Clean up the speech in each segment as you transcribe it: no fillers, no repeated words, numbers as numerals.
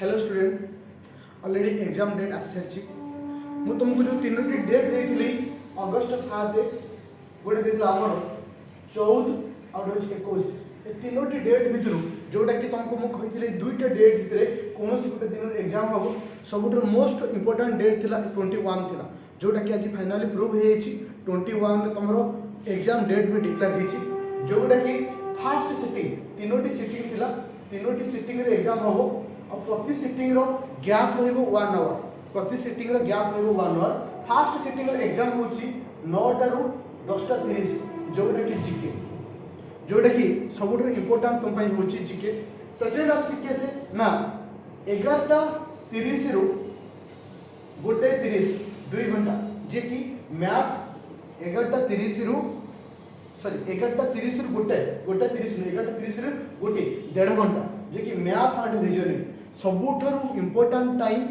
Hello student already exam date आसी मु तुमको जो तीनोटी डेट देती अगस्ट 7 गोटे देती आमर 14 और 21 ये तीनोटी डेट भितर जोटा कि तुमको मुझे दुईटा डेट भितर कौन गोटे दिन एग्जाम हम सब मोस्ट इंपोर्टाट डेट थिला 21 थिला जोटा कि आज फाइनाली प्रूव हो 21 तुम एग्जाम डेट भी डिक्लेयर होती जोटा कि फास्ट सिटिंग तीनोटी सिटिंग थिला तीनोटी सिटिंग रे एग्जाम हम और प्रति सिटिंग रो गैप रहिबो 1 आवर प्रति सिटिंग रो गैप रहिबो 1 hour first sitting row exam होची 9 टा रु 10:30 जोटा कि जीके जोटा कि सबुठ इंपोर्टेंट तुम पाई होची जीके सेकंड ऑफ जीके से ना 11:30 रु 1:30 2 घंटा जे कि मैथ 11:30 रु सॉरी 11:30 रु 1:30 11:30 रु 1.5 घंटा जे कि मैथ एंड रीजनिंग सबुठारु इंपोर्टेंट टाइम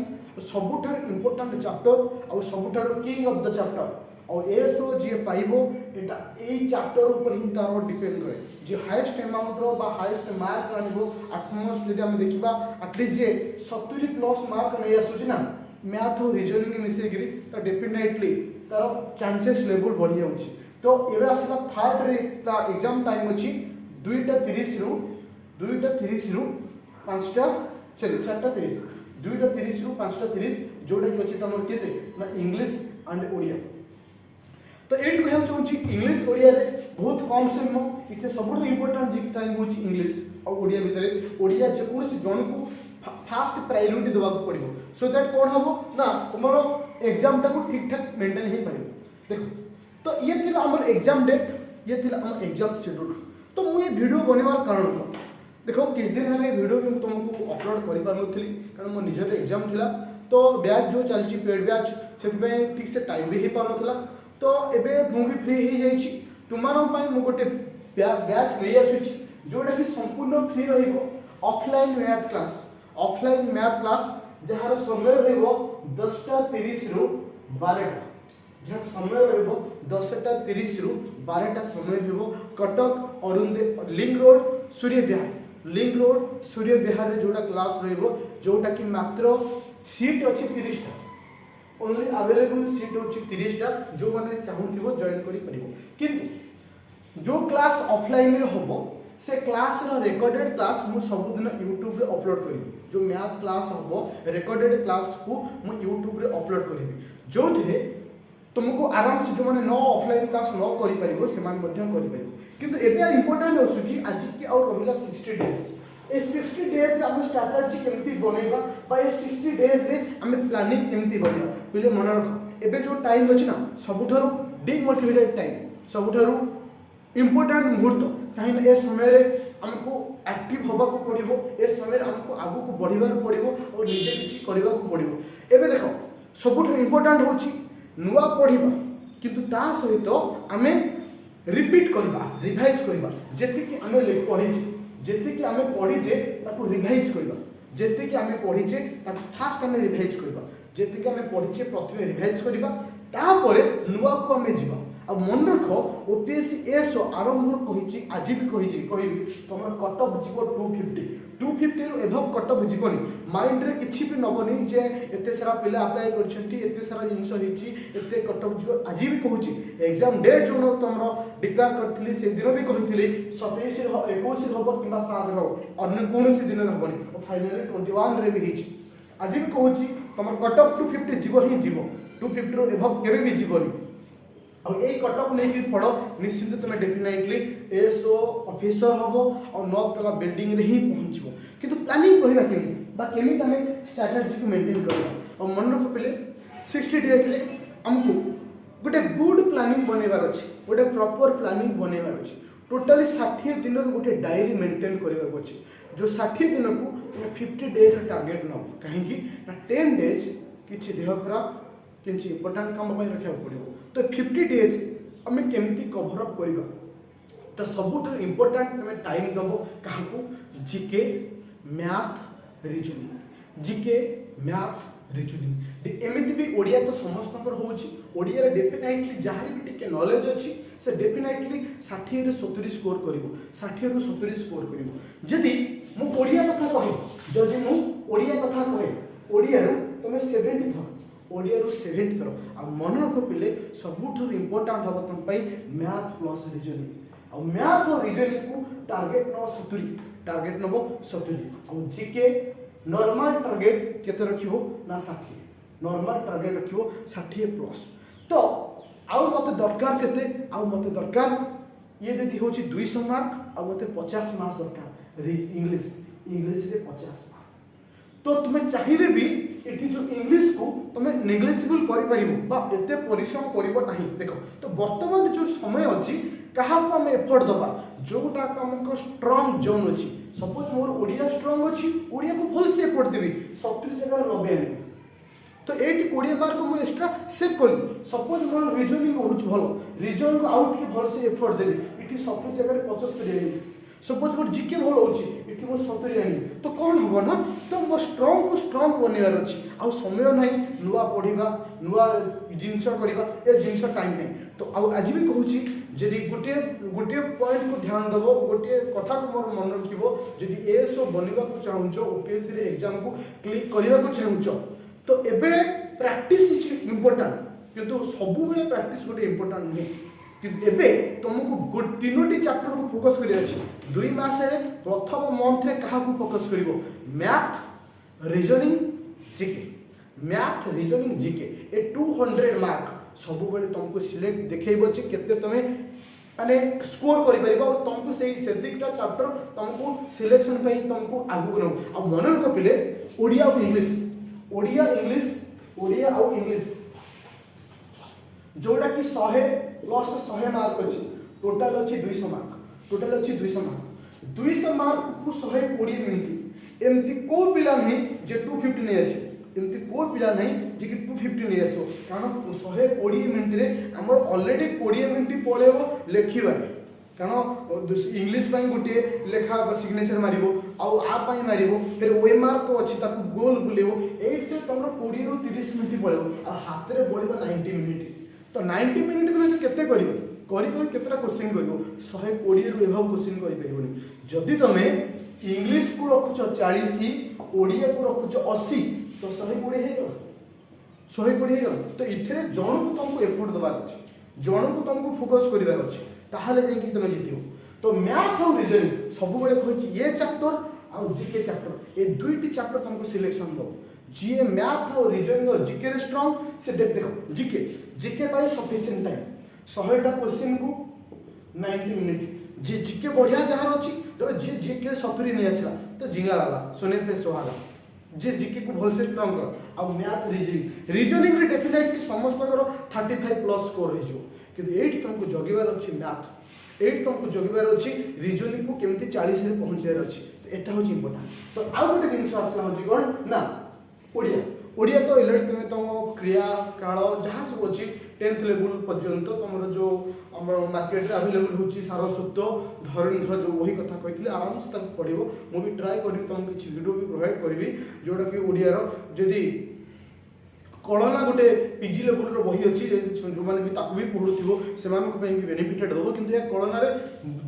सबुठारु इंपोर्टेंट चैप्टर और सबुठारु किंग ऑफ द चैप्टर और एसो जे पाइबो एटा ए चैप्टर ऊपर ही तारो डिपेंड करे जे हाईएस्ट अमाउंट रो बा हाईएस्ट मार्क आनिबो एटमोस्ट यदि हम देखिबा एटलीस्ट जे 70 प्लस मार्क नै आसुची ना मैथ और रीजनिंग मिसे गिरी तो डेफिनेटली तारो चांसेस लेवल बढ़ी जाउची तो एबे आसीला थर्ड रे ता एग्जाम टाइम अछि 2:30 रु 5टा चलो 4:30 2:30 रु 5:30 जोटा कि अछि तमर केसे ना इंग्लिश एंड ओडिया तो एट कहम चाहूची इंग्लिश ओडिया रे बहुत कम समय इथे सबुठ इंपोर्टेंट जी टाइम होची इंग्लिश और ओडिया भितरे ओडिया जे कोनसी जन को फास्ट प्रायोरिटी देवा को पड़िबो सो दैट कोन हबो ना तुमरो एग्जाम टा को ठीक ठाक मेंटेन हे पारिबो देखो तो ये थिला हमर एग्जाम डेट ये थिला हमर एग्जाम शेड्यूल तो मु ये वीडियो बनेवार कारण को देखो किस दिन है वीडियो भी तुमको अपलोड कर पारनथली कारण मो निजर एग्जाम थिला तो बैच जो चलची पेड बैच से ठीक से टाइम भी हे पारनथला तो एबे मु भी फ्री हे जाईची तुमारो पई मु गोटे बैच ले आसुची जोटा कि संपूर्ण फ्री रहिबो ऑफलाइन मैथ क्लास जहार समय रहिबो 10:30 रु 12टा जहाँ समय रहिबो 10:30 रु 12टा समय रहिबो कटक अरुंदे लिंक रोड सूर्य विहार रे जोटा क्लास रहिबो जोटा कि मात्र सीट अछि 30 टा ओनली अवेलेबल सीट अछि 30 टा जो माने चाहुथिबो जॉइन करि परिबो किंतु जो क्लास ऑफलाइन रे होबो से क्लास रो रिकॉर्डेड क्लास मु सब दिन YouTube रे अपलोड करिबी जो मैथ क्लास होबो रिकॉर्डेड क्लास को मु YouTube रे अपलोड करिबी जो थे तुमको आराम से जो माने नो ऑफलाइन क्लास नो करि परिबो सेमान मध्य करि परिबो किंतु एबे इंपोर्टेंट होसुची आज की और रहिला 60 डेज ए 60 डेज रे हम स्ट्रेटजी केमती बनेबा बा ए 60 डेज रे हम प्लानिंग केमती बनेबा बुझे मन रख एबे जो टाइम अछि ना सबुठारु डिमोटिवेटेड टाइम सबुठारु इंपोर्टेंट मुहूर्त काहे ना ए समय रे हमको एक्टिव होबा को पड़िबो ए समय रे हमको आगु को बढ़िबार पड़िबो और निजे किछि करबा को पड़िबो एबे देखो सबुठारु इंपोर्टेंट होछि नुआ पढ़िबा किंतु ता सहित आमे रिपीट करबा रिवाइज करबा जेति कि आमे पढ़िजे जेति कि आमे पढ़िजे ताको रिवाइज करबा जेति कि आमे पढ़िजे ताको फास्ट आमे रिवाइज करबा जेति कि आमे पढ़िजे प्रथमे रिवाइज करबा तापरे नुआ को आमे जिबा आ मन रखो ओपीएससी एसो आरंभ कहिछि आज भी कहिछि कहिबी तमर कटअप जीवो 250 रु एभव कटअप जीवनी माइंड रे किछि भी नबनी जे एते सारा पिला अप्लाई करछंती एते सारा जिंस हिछि एते कटअप जीवो आज भी कहूछि एग्जाम डेट जो तमर डिक्लेयर करथिली से दिन भी कहिथिली 27 रे 21 होबो किबा 7 रो अन्य कोनोसी दिन रहबनी और फाइनली 21 रे भी हिछि आज भी कहूछि तमर कटअप 250 जीवो ही जीवो 250 रो एभव केबे भी जीवनी और ए कटअप नहीं कि पढ़ो निश्चित तुम डेफिनेटली एसओ ऑफिसर हबो और 9 तला बिल्डिंग रे ही पहुंचबो किंतु प्लानिंग करिबा केमी बा केमी तमे स्ट्रेटजी को मेंटेन करबा और मन रख पले 60 डेज ले हमको गोटे गुड प्लानिंग बनेबार अछि गोटे प्रॉपर प्लानिंग बनेबार अछि टोटली 60 दिन रो गोटे डायरी मेंटेन करिबार अछि जो 60 दिन को तुम 50 डेज टारगेट न काहे कि 10 डेज किछि देह खराब किछि इंपोर्टेंट काम पय रखिया पड़िबो तो 50 डेज हमें केमती कवर अप करबा तो सबुठ इंपोर्टेंट हमें टाइम दबो काहको जीके मैथ रीजनिंग एमिति भी ओडिया तो समस्त होची ओडिया रे डेफिनेटली जहार भी टिके नॉलेज अछि से डेफिनेटली 60 रे 70 स्कोर करिवो 60 रे 70 स्कोर करिवो जदी मु ओडिया कथा कहि जदी मु ओडिया कथा कहे ओडिया तुम 70 थर ओडिया 70 थर आ मन रख पिले सबुठ इंपोर्टेंट हम तुम मैथ प्लस रीजनिंग आ मैथ और रीजनिंग को टार्गेट न 70 टार्गेट नब 70 आ जीके नॉर्मल टार्गेट केते रखिबो ना 60 नॉर्मल टार्गेट रखिबो 60 प्लस तो आउ मते दरकार केते आउ मते दरकार ये जदि होची 200 मार्क आ मते 50 मार्क दरकार इंग्लिश इंग्लिश रे 50 मार्क तो तुम्हें चाहिए भी एठी जो इंग्लिश को तुम्हें नेग्लेजिबल करि परिबो बा एते परिश्रम करिवो नाही देखो तो वर्तमान जो समय अछि कहा को हम एफर्ट दबा जोटा हमको स्ट्रांग जोन अछि सपोज मोर ओडिया स्ट्रांग अछि ओडिया को फुल से एफर्ट देबी 70 जगह 90 आनी तो 80 मार्क मु एक्स्ट्रा सेव करी सपोज मोर रीजनिंग होछ भलो रीजनिंग आउट के भल से एफर्ट देबी एठी 70 जगह 75 आनी सपोज मोर जीके भल होछि एठी मोर 70 आनी तो कोन हबो ना तो मो स्ट्रांग को स्ट्रांग बनेवार अछि आ समय नाही नुवा पढिबा नुवा जिंस करबा ए जिंस टाइम नै तो आ आज भी कहूछि जदि गोटे पॉइंट को ध्यान दबो गोटे कथा को मोर मन रखिबो जदि एएसओ बनिबा को चाहूछो ओपीएससी रे एग्जाम को क्लिक करबा को चाहूछो तो एबे प्रैक्टिस इज इंपोर्टेंट किंतु सब बेले प्रैक्टिस गोटे इंपोर्टेंट नहीं किंतु एबे तुमको तीनोटी चैप्टर को फोकस करिया अछि 2 मास रे प्रथम मंथ रे कहा को फोकस करिवो math reasoning GK math reasoning GK ए 200 मार्क सब बेले तुमको सिलेक्ट देखैबो जे केते तमे माने स्कोर करि परिबो और तुमको सेही सेतिकटा चैप्टर तुमको सिलेक्शन पई तुमको आगु न आ मन रख पिले ओडिया और इंग्लिश ओडिया और इंग्लिश जोड़ा कि 100 प्लस 100 मार्क अछि टोटल अछि 200 मार्क 200 मार्क को 120 मिनिट एमती को पिला नहीं जे 250 नहीं आसी एमती को पिला नहीं जे कि 250 नहीं आसो कारण 120 मिनिट रे हमर ऑलरेडी 20 मिनिट पळेबो लेखिबारे कारण इंग्लिश पाई गोटे लेखा सिग्नेचर मारिबो आ आ पाई मारिबो फिर ओएमआर को अछि ताकू गोल बुलेबो एते तमरो 20 रु 30 मिनिट पळेबो आ हाथ रे पळेबो 90 मिनिट तो 90 मिनिट तुम केते करिवो करी केतरा क्वेश्चन करिवो 120 रु एभाव क्वेश्चन करि परिबोनी जदि तमे इंग्लिश को रखुछ 40 ओडिया को रखुछ 80 तो 120 हे गयो 120 हे गयो तो इथरे जण को तुमको एफर्ट दबार अछि जण को तुमको फोकस करिवार अछि ताहाले जे कि तमे जितियो तो मैथ और रीजनिंग सब बेले कहछि ये चैप्टर आ जीके चैप्टर ए दुईटी चैप्टर तुमको सिलेक्शन दो जीए मैथ और रीजनिंग और जीके रे स्ट्रांग से देखो जीके पाई सफिशिएंट टाइम 100टा क्वेश्चन को 90 मिनिट जे जीके बढ़िया जहार अछि तो जे जीके 70 नहीं आछला तो जिंगा वाला सोने पे सुहागा जे जीके को भल से स्ट्रांग कर आ मैथ रीजनिंग रे डेफिनेटली समस्त कर 35 प्लस स्कोर हो जो किंतु 8 तुमको जगिबार अछि मैथ 8 तुमको जगिबार अछि रीजनिंग को केमती 40 रे पहुंचेर अछि तो एटा होची इंपोर्टेंट तो आ गोटे जिंस आसला होची कोन ना ओडिया तो इलेक्ट तुम्हें तुम क्रिया काल जहाँ सब अच्छी 10th लेवल पर्यंत तुम जो मार्केट अवेलेबल होची सारस्वत धरणीधर जो वही कथा कही आराम से पढ़ो मु भी ट्राए करी तुम किसी वीडियो भी प्रोवाइड करी जोटा कि ओडिया जदि कलना गोटे पीजी लेवल बही अच्छी जो मैंने भी ताकू भी पढ़ुथिबो सेमानक पई भी बेनिफिटेड दबो किंतु या कलना रे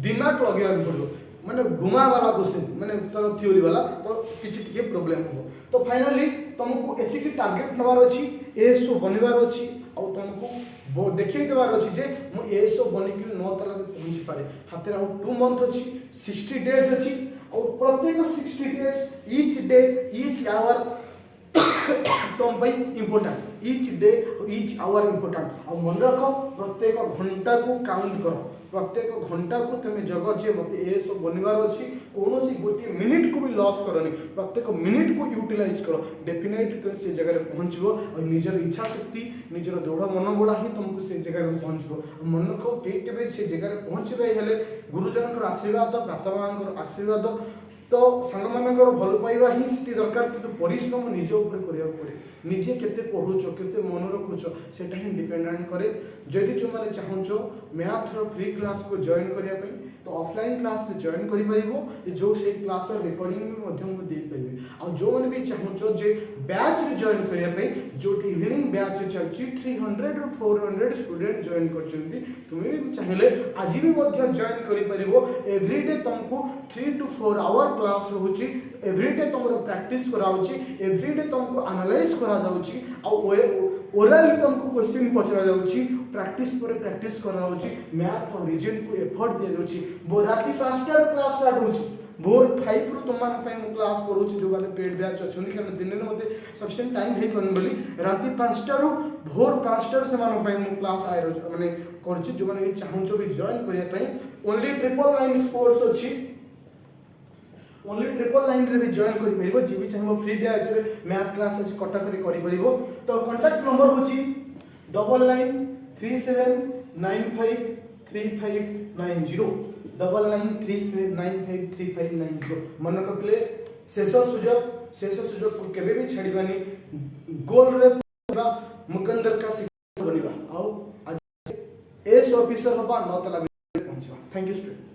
दिमाग लगेया पड़ो माने घुमा वाला क्वेश्चन माने तर थ्योरी वाला तो किछि टिके प्रॉब्लम हो तो फाइनली तुमको एतिकी टारगेट नवार अछि एएसओ बनिवार अछि और तुमको देखै देवार अछि जे मु एएसओ बनि कि 9 तला पहुंची पारे हाते आ 2 मंथ अछि 60 डेज अछि और प्रत्येक 60 days each day each hour तुम भाई important each day each hour important और मन रखो प्रत्येक घंटा को काउंट करो प्रत्येक घंटा को तुम जग जे मत एएसओ बनिवार अछि कोनोसी गोटे मिनिट को भी लॉस करनी प्रत्येक मिनिट को यूटिलाइज करो डेफिनेटली तुम से जगह रे पहुंचबो और निजर इच्छा शक्ति निजर दृढ़ मनोबला ही तुमको से जगह रे पहुंचबो मन को केबे से जगह रे पहुंचबे हेले गुरुजनकर आशीर्वाद प्रातमानकर आशीर्वाद तो सांग मानकर भल पाइबा ही स्थिति दरकार किंतु परिश्रम निज ऊपर करिया पड़े निजे केते पढुचो केते मन रखुचो सेटा ही डिपेंडेंट करे जदि जो माने चाहूचो मैथ रो फ्री क्लास को जॉइन करिया पई तो ऑफलाइन क्लास रे जॉइन करि परिबो जो से क्लास रे रिकॉर्डिंग मध्यम दे परिबे आ जो माने भी चाहूचो जे बैच रे जॉइन करिया पे जो इवनिंग बैच रे चलची 300 और 400 स्टूडेंट जॉइन करचंती तुमे भी चाहिले आज भी मध्य जॉइन करि परिबो एवरीडे तुमको 3 to 4 आवर क्लास रहउची एवरीडे तुमरो प्रैक्टिस कराउची एवरीडे तुमको एनालाइज करा जाउची आ ओरली तुमको क्वेश्चन पचरा जाउची प्रैक्टिस पर प्रैक्टिस करा होची मैथ और रीजनिंग को एफर्ट दिया जाउची राति 5टा क्लास स्टार्ट होची भोर 5 रु तुम मान पई मु क्लास करूची जो माने पेड बैच अछन कि दिन ने मते सफिशिएंट टाइम हे पन बोली राति 5टा रु भोर 5टा से मान पई मु क्लास आइ माने करची जो माने चाहूचो भी जॉइन करिया पई ओनली ट्रिपल लाइन कोर्स अछि ओनली ट्रिपल लाइन रे भी जॉइन करि परिबो जे भी चाहबो फ्री बैच रे मैथ क्लास अछि कटक रे करि परिबो तो कांटेक्ट नंबर होछि 9937953590 9937953590 मन रखले शेष सुजोग को केबे भी छाड़ीबानी गोल रे मुकंदर का शिक्षक बनिबा आ एस ऑफिसर होबा न तला पहुंचबा थैंक यू स्टूडेंट।